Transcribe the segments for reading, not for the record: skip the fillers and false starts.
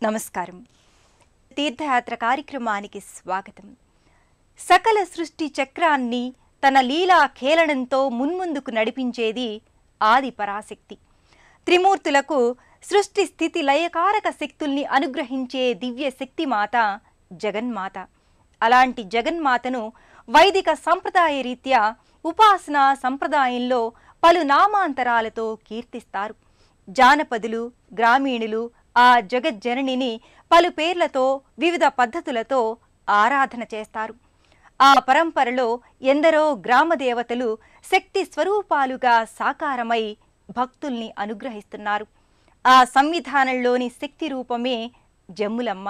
నమస్కారం. తీర్థయాత్ర కార్యక్రమానికి స్వాగతం. సకల సృష్టి చక్రాన్ని తన లీలా ఖేళనంతో మున్ముందుకు నడిపించేది ఆది పరాశక్తి. త్రిమూర్తులకు సృష్టి స్థితి లయకారక శక్తుల్ని అనుగ్రహించే దివ్య శక్తిమాత జగన్మాత. అలాంటి జగన్మాతను వైదిక సంప్రదాయ రీత్యా ఉపాసనా సంప్రదాయంలో పలు నామాంతరాలతో కీర్తిస్తారు. జానపదులు, గ్రామీణులు ఆ జగజ్జననిని పలు పేర్లతో వివిధ పద్ధతులతో ఆరాధన చేస్తారు. ఆ పరంపరలో ఎందరో గ్రామదేవతలు శక్తి స్వరూపాలుగా సాకారమై భక్తుల్ని అనుగ్రహిస్తున్నారు. ఆ సంవిధానంలోని శక్తి రూపమే జమ్ములమ్మ.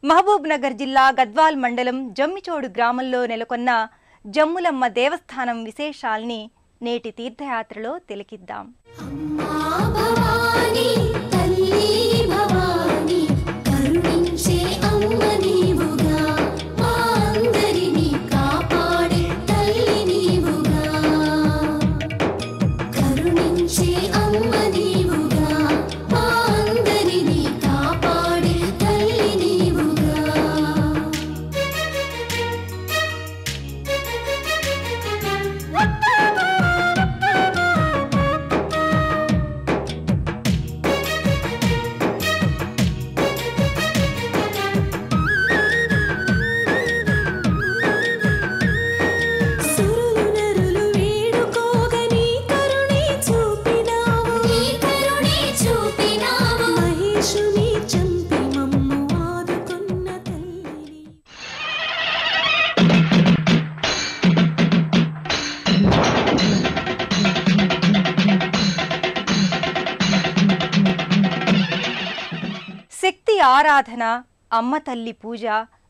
మహబూబ్ నగర్ జిల్లా గద్వాల్ మండలం జమ్మిచోడు గ్రామంలో నెలకొన్న జమ్ములమ్మ దేవస్థానం విశేషాల్ని నేటి తీర్థయాత్రలో తిలకిద్దాం. శక్తి ఆరాధన, అమ్మ తల్లి పూజ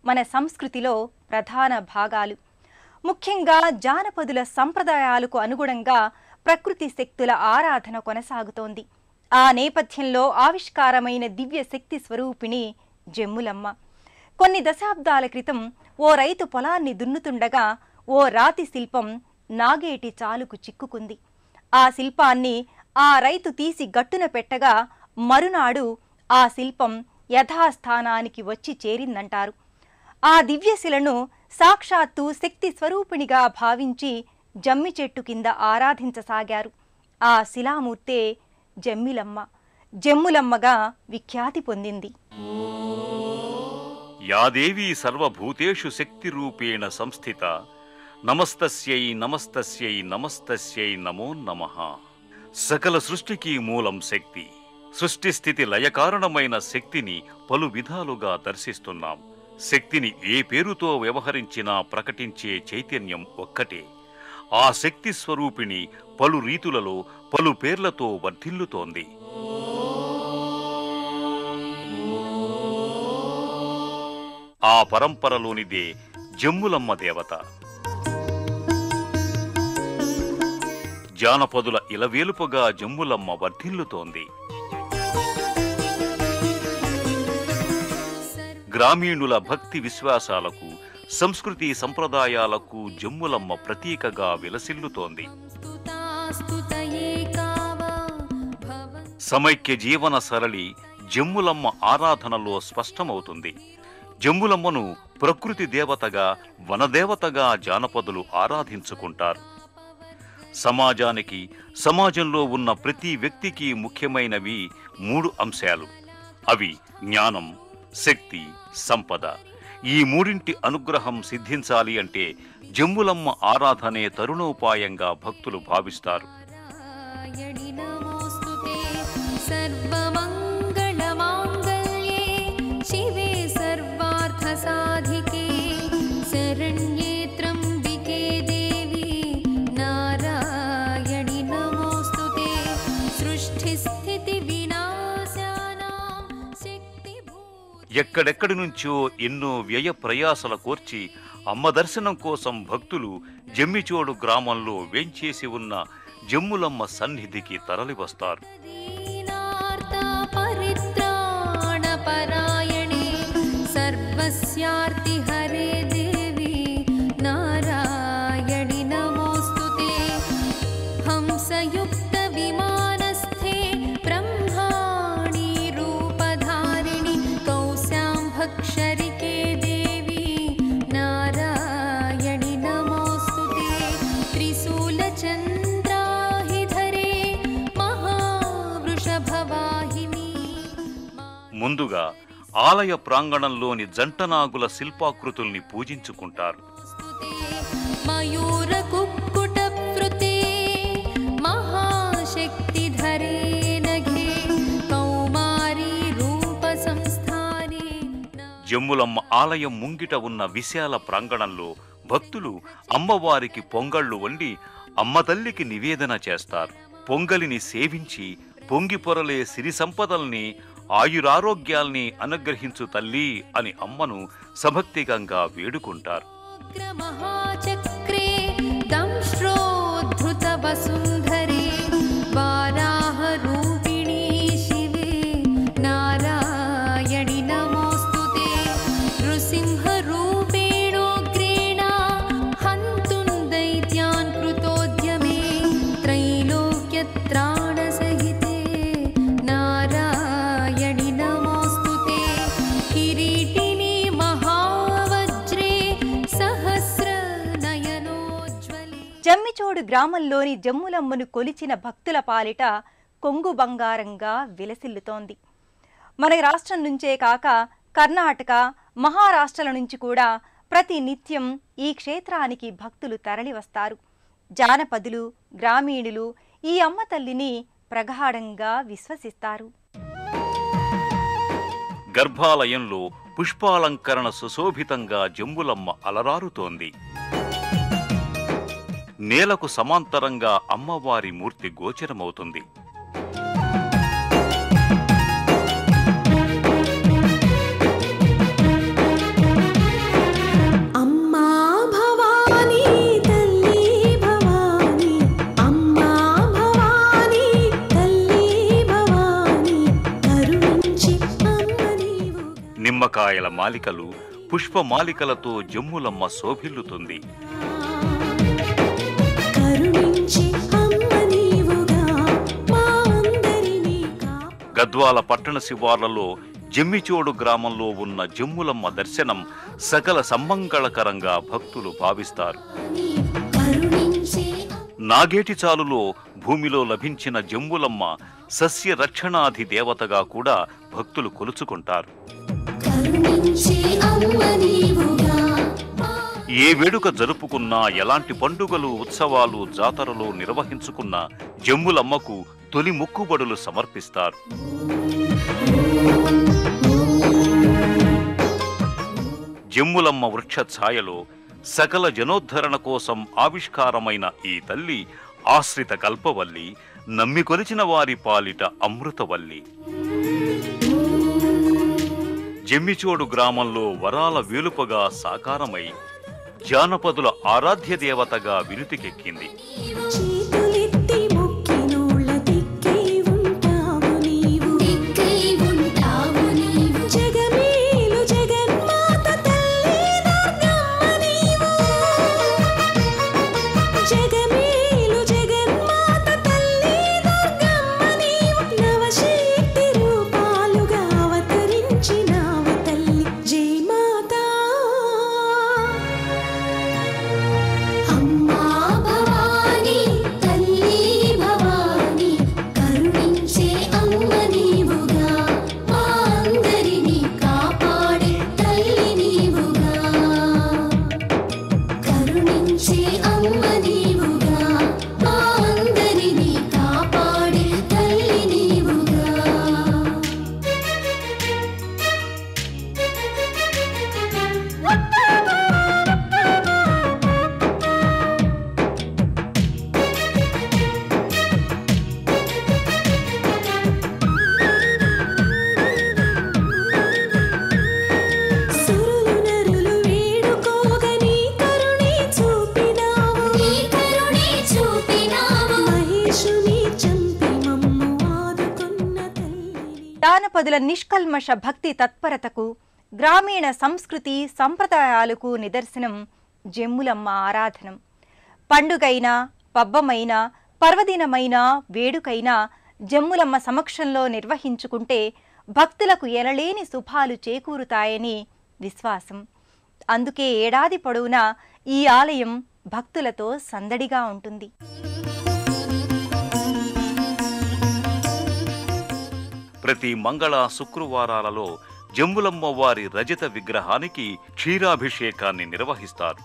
మన సంస్కృతిలో ప్రధాన భాగాలు. ముఖ్యంగా జానపదుల సంప్రదాయాలకు అనుగుణంగా ప్రకృతి శక్తుల ఆరాధన కొనసాగుతోంది. ఆ నేపథ్యంలో ఆవిష్కారమైన దివ్య శక్తి స్వరూపిణి జమ్ములమ్మ. కొన్ని దశాబ్దాల క్రితం ఓ రైతు పొలాన్ని దున్నుతుండగా ఓ రాతి శిల్పం నాగేటి చాలుకు చిక్కుకుంది. ఆ శిల్పాన్ని ఆ రైతు తీసి గట్టున పెట్టగా మరునాడు ఆ శిల్పం యథాస్థానానికి వచ్చి చేరిందంటారు. ఆ దివ్యశిలను సాక్షాత్తు శక్తి స్వరూపిణిగా భావించి జమ్మి చెట్టు కింద ఆరాధించసాగారు. ఆ శిలామూర్తే జమ్మిలమ్మ, జమ్ములమ్మగా విఖ్యాతి పొందింది. యాదేవీ సర్వభూతేషు శక్తి రూపేణ సంస్థిత నమస్తస్యై నమస్తస్యై నమస్తస్యై నమో నమః. సకల సృష్టికి మూలం శక్తి. సృష్టి స్థితి లయకారణమైన శక్తిని పలు విధాలుగా దర్శిస్తున్నాం. శక్తిని ఏ పేరుతో వ్యవహరించినా ప్రకటించే చైతన్యం ఒక్కటే. ఆ శక్తి స్వరూపిణి పలు రీతులలో పలు పేర్లతో వర్ధిల్లుతోంది. ఆ పరంపరలోనిదే జమ్ములమ్మ దేవత. జానపదుల ఇలవేలుపుగా జమ్ములమ్మ వర్ధిల్లుతోంది. గ్రామీణుల భక్తి విశ్వాసాలకు, సంస్కృతి సంప్రదాయాలకు జమ్ములమ్మ ప్రతీకగా విలసిల్లుతోంది. సమైక్య జీవన సరళి జమ్ములమ్మ ఆరాధనలో స్పష్టమవుతుంది. జమ్ములమ్మను ప్రకృతి దేవతగా, వనదేవతగా జానపదులు ఆరాధించుకుంటారు. సమాజానికి, సమాజంలో ఉన్న ప్రతి వ్యక్తికి ముఖ్యమైనవి 3 అంశాలు. అవి జ్ఞానం, శక్తి, సంపద. ఈ మూడింటి అనుగ్రహం సిద్ధించాలి అంటే జమ్ములమ్మ ఆరాధనే తరుణోపాయంగా భక్తులు భావిస్తారు. ఎక్కడెక్కడి నుంచో ఎన్నో వ్యయ ప్రయాసల కోర్చి అమ్మ దర్శనం కోసం భక్తులు జమ్మిచోడు గ్రామంలో వేంచేసి ఉన్న జమ్ములమ్మ సన్నిధికి తరలివస్తారు. హంసయుక్త విమానస్థే బ్రహ్మాణి రూపధారిణి ముందుగా ఆలయ ప్రాంగణంలోని జంటనాగుల శిల్పాకృతుల్ని పూజించుకుంటారు. జమ్ములమ్మ ఆలయం ముంగిట ఉన్న విశాల ప్రాంగణంలో భక్తులు అమ్మవారికి పొంగళ్లు వండి అమ్మతల్లికి నివేదన చేస్తారు. పొంగలిని సేవించి పొంగి పొరలే సిరి సంపదల్ని ఆయురారోగ్యాల్ని అనుగ్రహించు తల్లి అని అమ్మను సభక్తికంగా వేడుకుంటారు. జమ్మిచోడు గ్రామంలోని జమ్ములమ్మను కొలిచిన భక్తుల పాలిట కొంగు బంగారంగా విలసిల్లుతోంది. మన రాష్ట్రం నుంచే కాక కర్ణాటక, మహారాష్ట్రాల నుంచి కూడా ప్రతి నిత్యం ఈ క్షేత్రానికి భక్తులు తరలివస్తారు. జానపదులు, గ్రామీణులు ఈ అమ్మ తల్లిని ప్రగాఢంగా విశ్వసిస్తారు. గర్భాలయంలో పుష్పాలంకరణ సుశోభితంగా జమ్ములమ్మ అలరారుతోంది. నేలకు సమాంతరంగా అమ్మవారి మూర్తి గోచరమవుతుంది. నిమ్మకాయల మాలికలు, పుష్పమాలికలతో జమ్ములమ్మ శోభిల్లుతుంది. గద్వాల పట్టణ శివార్లలో జమ్మిచోడు గ్రామంలో ఉన్న జమ్ములమ్మ దర్శనం సకల సమ్మంగళకరంగా భక్తులు భావిస్తారు. నాగేటి చాలులో భూమిలో లభించిన జమ్ములమ్మ సస్య రక్షణాధి దేవతగా కూడా భక్తులు కొలుచుకుంటారు. ఏ వేడుక జరుపుకున్నా, ఎలాంటి పండుగలు, ఉత్సవాలు, జాతరలు నిర్వహించుకున్నా జమ్ములమ్మకు తొలి మొక్కుబడులు సమర్పిస్తారు. జమ్ములమ్మ వృక్ష ఛాయలో సకల జనోద్ధరణ కోసం ఆవిష్కారమైన ఈ తల్లి ఆశ్రిత కల్పవల్లి, నమ్మికొలిచిన వారి పాలిట అమృతవల్లి. జమ్మిచోడు గ్రామంలో వరాల వేలుపగా సాకారమై జానపదుల ఆరాధ్య దేవతగా వినుతికెక్కింది. జానపదుల నిష్కల్మష భక్తి తత్పరతకు, గ్రామీణ సంస్కృతి సంప్రదాయాలకు నిదర్శనం జమ్ములమ్మ ఆరాధనం. పండుగైనా, పబ్బమైనా, పర్వదినమైనా, వేడుకైనా జమ్ములమ్మ సమక్షంలో నిర్వహించుకుంటే భక్తులకు ఎనలేని శుభాలు చేకూరుతాయని విశ్వాసం. అందుకే ఏడాది పొడవునా ఈ ఆలయం భక్తులతో సందడిగా ఉంటుంది. ప్రతి మంగళ శుక్రవారాలలో జమ్ములమ్మ వారి రజత విగ్రహానికి క్షీరాభిషేకాన్ని నిర్వహిస్తారు.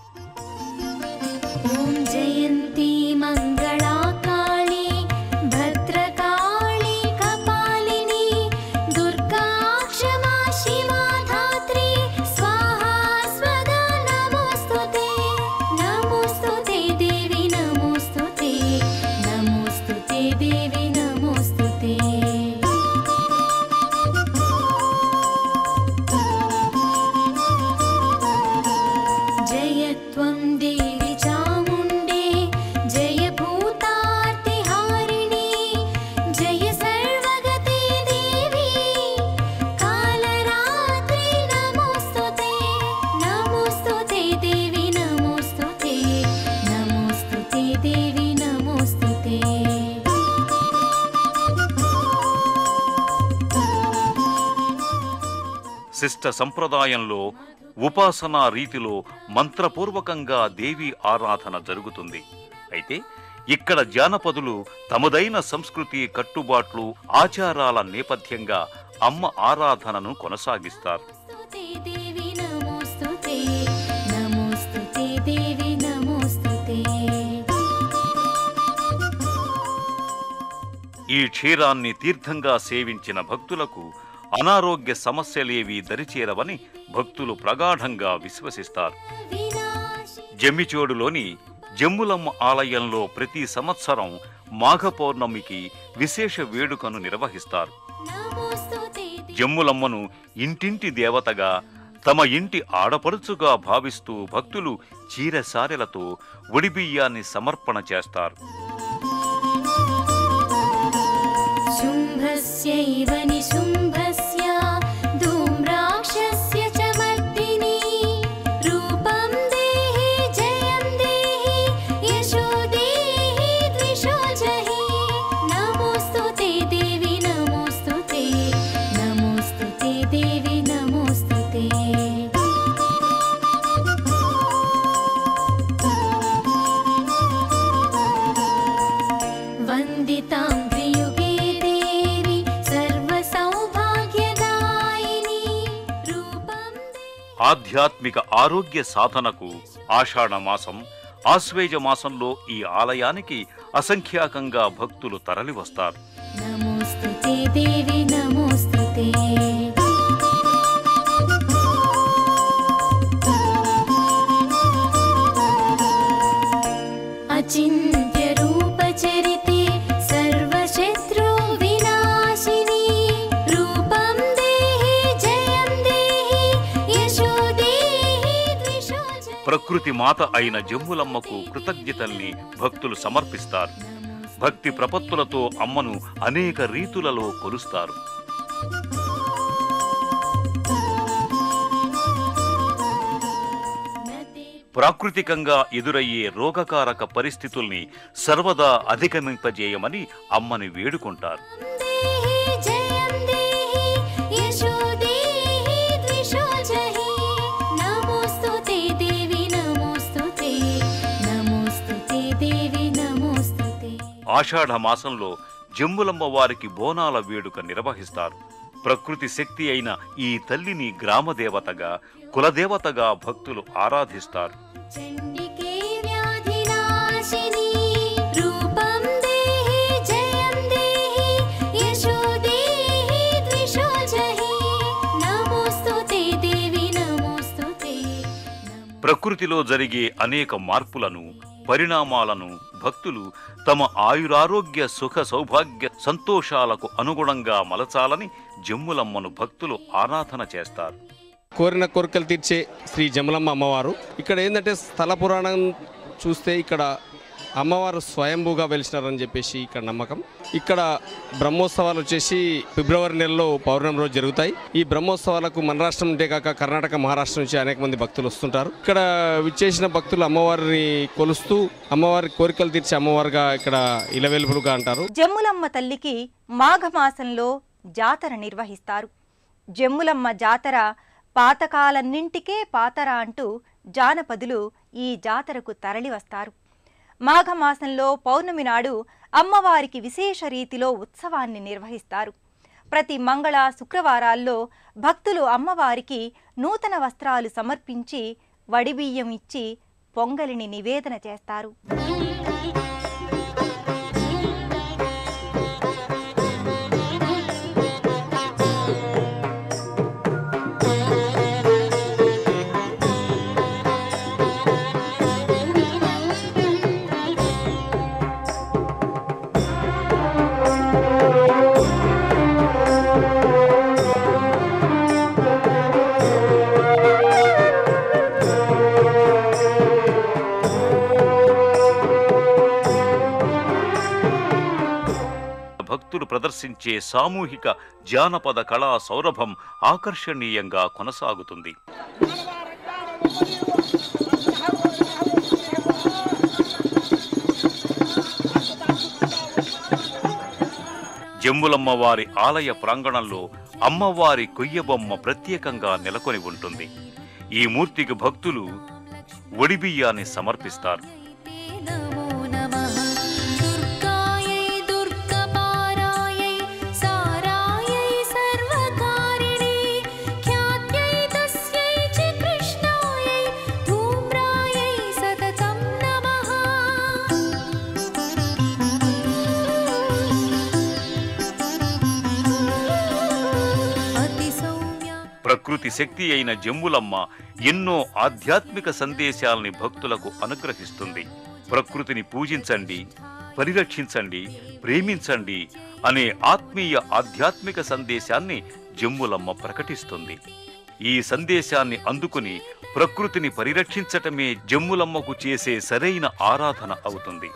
ఓం జయంతి మంగళా కాళీ భద్రకాళీ కపాలిని దుర్గా క్షమా శివా ధాత్రి స్వాహా స్వదా నమోస్తుతే నమోస్తుతే దేవి నమోస్తుతే నమోస్తుతే దేవి నమోస్తుతే. జయత్వం దేవి చాముండే జయ భూతార్తిహారిణి జయ సర్వగతి దేవి కాలరాత్రి నమోస్తుతే నమోస్తుతే దేవి నమోస్తుతే నమోస్తుతే దేవి నమోస్తుతే. శిష్ట సంప్రదాయంలో ఉపాసనా రీతిలో మంత్రపూర్వకంగా దేవి ఆరాధన జరుగుతుంది. అయితే ఇక్కడ జానపదులు తమదైన సంస్కృతి కట్టుబాట్లు ఆచారాల నేపథ్యంగా అమ్మ ఆరాధనను కొనసాగిస్తారు. నమోస్తుతే దేవి నమోస్తుతే నమోస్తుతే దేవి నమోస్తుతే. ఈ క్షీరాన్ని తీర్థంగా సేవించిన భక్తులకు అనారోగ్య సమస్యలేవీ దరిచేరవని భక్తులు ప్రగాఢంగా విశ్వసిస్తారు. జమ్మిచోడులోని జమ్ములమ్మ ఆలయంలో ప్రతి సంవత్సరం మాఘ పౌర్ణమికి విశేష వేడుకను నిర్వహిస్తారు. జమ్ములమ్మను ఇంటింటి దేవతగా, తమ ఇంటి ఆడపడుచుగా భావిస్తూ భక్తులు చీరసారెలతో ఒడిబియ్యాన్ని సమర్పణ చేస్తారు. శుంభస్యైవ నిశుంభస్య ధూమ్రాక్షస్య చ మర్దిని రూపం దేహి జయం దేహి యశో దేహి ద్విషో జహి నమోస్తుతే దేవి నమోస్తుతే నమోస్తుతే దేవి నమోస్తుతే. వందితాం త్రియుగే దేవి సర్వసౌభాగ్యదాయిని రూపం ఆధ్యాత్మిక ఆరోగ్య సాధనకు ఆషాఢ మాసం, ఆశ్వేజ మాసంలో ఈ ఆలయానికి అసంఖ్యాకంగా భక్తులు తరలివస్తారు. నమోస్తుతే దేవి నమోస్తుతే. అచింత్య రూపచరితే సర్వశత్రు వినాశిని రూపం దేహి జయం దేహి యశో దేహి ద్విషో జహి. ప్రకృతి మాత అయిన జమ్ములమ్మకు కృతజ్ఞతల్ని భక్తులు సమర్పిస్తారు. భక్తి ప్రపత్తులతో అమ్మను అనేక రీతులలో కొలుస్తారు. ప్రాకృతికంగా ఎదురయ్యే రోగకారక పరిస్థితుల్ని సర్వదా అధిగమింపజేయమని అమ్మని వేడుకుంటారు. దేహి జయం దేహి యశో దేహి ద్విషో జహి నమోస్తుతే దేవి నమోస్తుతే నమోస్తుతే దేవి నమోస్తుతే. ఆషాఢ మాసంలో జమ్ములమ్మ వారికి బోనాల వేడుక నిర్వహిస్తారు. ప్రకృతి శక్తి అయిన ఈ తల్లిని గ్రామదేవతగా, కులదేవతగా భక్తులు ఆరాధిస్తారు. చండికే వ్యాధినాశిని రూపం దేహి జయం దేహి యశో దేహి ద్విషో జహి నమోస్తుతే దేవి నమోస్తుతే. ప్రకృతిలో జరిగే అనేక మార్పులను, పరిణామాలను భక్తులు తమ ఆయురారోగ్య సుఖ సౌభాగ్య సంతోషాలకు అనుగుణంగా మలచాలని జమ్ములమ్మను భక్తులు ఆరాధన చేస్తారు. కోరిన కోరికలు తీర్చే శ్రీ జమ్ములమ్మ అమ్మవారు. ఇక్కడ ఏంటంటే స్థల పురాణం చూస్తే ఇక్కడ అమ్మవారు స్వయంభూగా వెలిసినారని చెప్పేసి ఇక్కడ నమ్మకం. ఇక్కడ బ్రహ్మోత్సవాలు వచ్చేసి ఫిబ్రవరి నెలలో పౌర్ణమి రోజు జరుగుతాయి. ఈ బ్రహ్మోత్సవాలకు మన రాష్ట్రం ఉంటే కాక కర్ణాటక, మహారాష్ట్ర నుంచి అనేక మంది భక్తులు వస్తుంటారు. ఇక్కడ విచ్చేసిన భక్తులు అమ్మవారిని కొలుస్తూ అమ్మవారి కోరికలు తీర్చే అమ్మవారుగా ఇక్కడ ఇలవెలుపులుగా అంటారు. జమ్ములమ్మ తల్లికి మాఘమాసంలో జాతర నిర్వహిస్తారు. జమ్ములమ్మ జాతర పాతకాలన్నింటికే పాతర అంటూ జానపదులు ఈ జాతరకు తరలివస్తారు. మాఘమాసంలో పౌర్ణమి నాడు అమ్మవారికి విశేష రీతిలో ఉత్సవాన్ని నిర్వహిస్తారు. ప్రతి మంగళ శుక్రవారాల్లో భక్తులు అమ్మవారికి నూతన వస్త్రాలు సమర్పించి వడిబియ్యం ఇచ్చి పొంగలిని నివేదన చేస్తారు. భక్తులు ప్రదర్శించే సామూహిక జానపద కళా సౌరభం ఆకర్షణీయంగా కొనసాగుతుంది. జమ్ములమ్మ వారి ఆలయ ప్రాంగణంలో అమ్మవారి కొయ్యబొమ్మ ప్రత్యేకంగా నెలకొని ఉంటుంది. ఈ మూర్తికి భక్తులు ఒడిబియ్యాన్ని సమర్పిస్తారు. ప్రకృతి శక్తి అయిన జమ్ములమ్మ ఎన్నో ఆధ్యాత్మిక సందేశాల్ని భక్తులకు అనుగ్రహిస్తుంది. ప్రకృతిని పూజించండి, పరిరక్షించండి, ప్రేమించండి అనే ఆత్మీయ ఆధ్యాత్మిక సందేశాన్ని జమ్ములమ్మ ప్రకటిస్తుంది. ఈ సందేశాన్ని అందుకుని ప్రకృతిని పరిరక్షించటమే జమ్ములమ్మకు చేసే సరైన ఆరాధన అవుతుంది.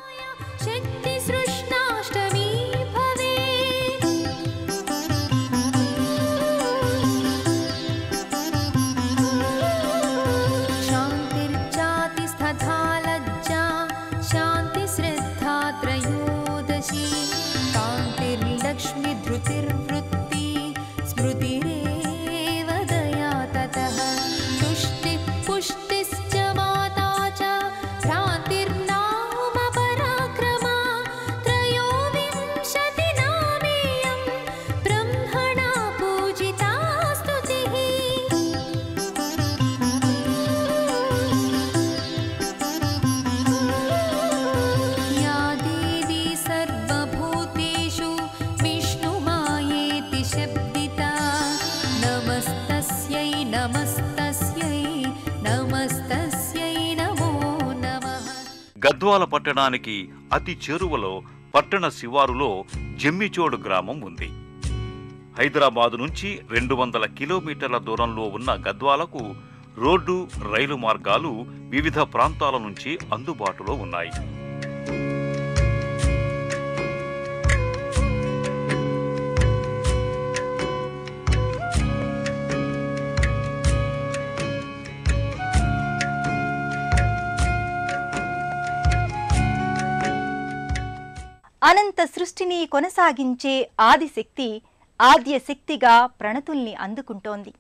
గద్వాల పట్టణానికి అతి చేరువలో పట్టణ శివారులో జమ్మిచోడు గ్రామం ఉంది. హైదరాబాదు నుంచి 200 కిలోమీటర్ల దూరంలో ఉన్న గద్వాలకు రోడ్డు, రైలు మార్గాలు వివిధ ప్రాంతాల నుంచి అందుబాటులో ఉన్నాయి. అనంత సృష్టిని కొనసాగించే ఆదిశక్తి ఆద్యశక్తిగా ప్రణతుల్ని అందుకుంటోంది.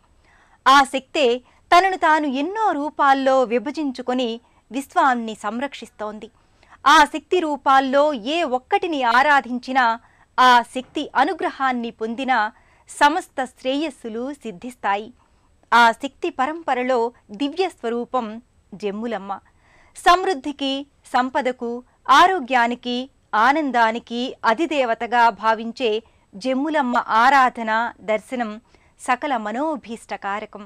ఆ శక్తే తనను తాను ఎన్నో రూపాల్లో విభజించుకొని విశ్వాన్ని సంరక్షిస్తోంది. ఆ శక్తి రూపాల్లో ఏ ఒక్కటిని ఆరాధించినా, ఆ శక్తి అనుగ్రహాన్ని పొందినా సమస్త శ్రేయస్సులు సిద్ధిస్తాయి. ఆ శక్తి పరంపరలో దివ్య స్వరూపం జమ్ములమ్మ. సమృద్ధికి, సంపదకు, ఆరోగ్యానికి, ఆనందానికి అధిదేవతగా భావించే జమ్ములమ్మ ఆరాధన, దర్శనం సకల మనోభీష్టకారకం.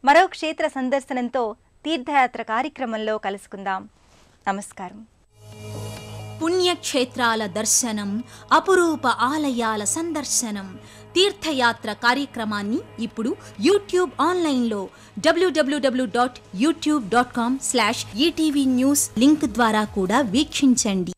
మరో క్షేత్ర సందర్శనంతో తీర్థయాత్ర కార్యక్రమంలో కలుసుకుందాం. నమస్కారం. పుణ్యక్షేత్రాల దర్శనం, అపురూప ఆలయాల సందర్శనం, తీర్థయాత్ర కార్యక్రమాన్ని ఇప్పుడు యూట్యూబ్ ఆన్లైన్లో www.youtube.com/ETV News లింక్ ద్వారా కూడా వీక్షించండి.